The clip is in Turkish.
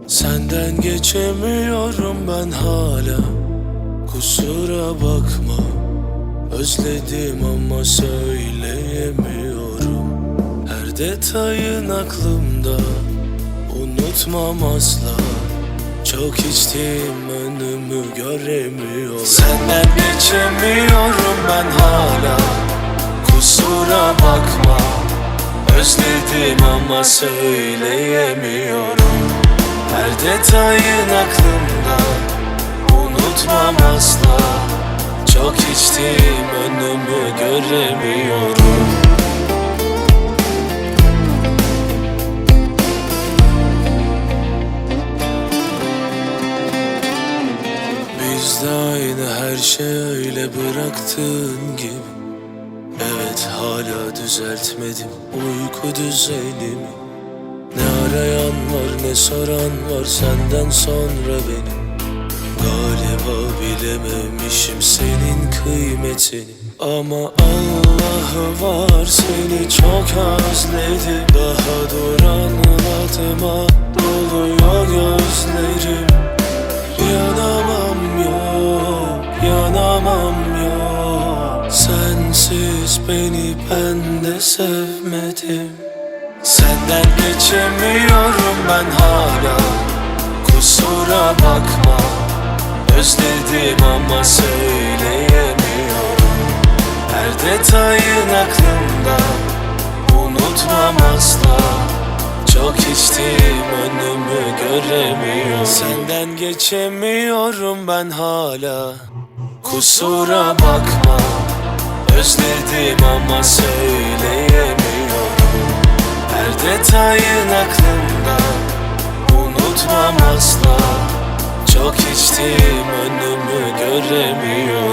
Senden geçemiyorum ben hala, kusura bakma. Özledim ama söyleyemiyorum. Her detayın aklımda, unutmam asla. Çok içtim, önümü göremiyorum. Senden geçemiyorum ben hala, kusura bakma. Özledim ama söyleyemiyorum. Her detayın aklımda, unutmam asla. Çok içtim, önümü göremiyorum. Bizde aynı, her şey öyle bıraktığın gibi. Evet, hala düzeltmedim uyku düzenimi. Ne arayan var ne soran var senden sonra benim. Galiba bilememişim senin kıymetini. Ama Allah var, seni çok özledim. Daha dur anlatıma, doluyor gözlerim. Yanamam yok, yanamam yok. Sensiz beni ben de sevmedim. Senden geçemiyorum ben hala, kusura bakma. Özledim ama söyleyemiyorum. Her detayın aklımda, unutmam asla. Çok içtim, önümü göremiyorum. Senden geçemiyorum ben hala, kusura bakma. Özledim ama söyleyemiyorum. Her detayın aklımda, unutmam asla. Çok içtim, önümü göremiyorum.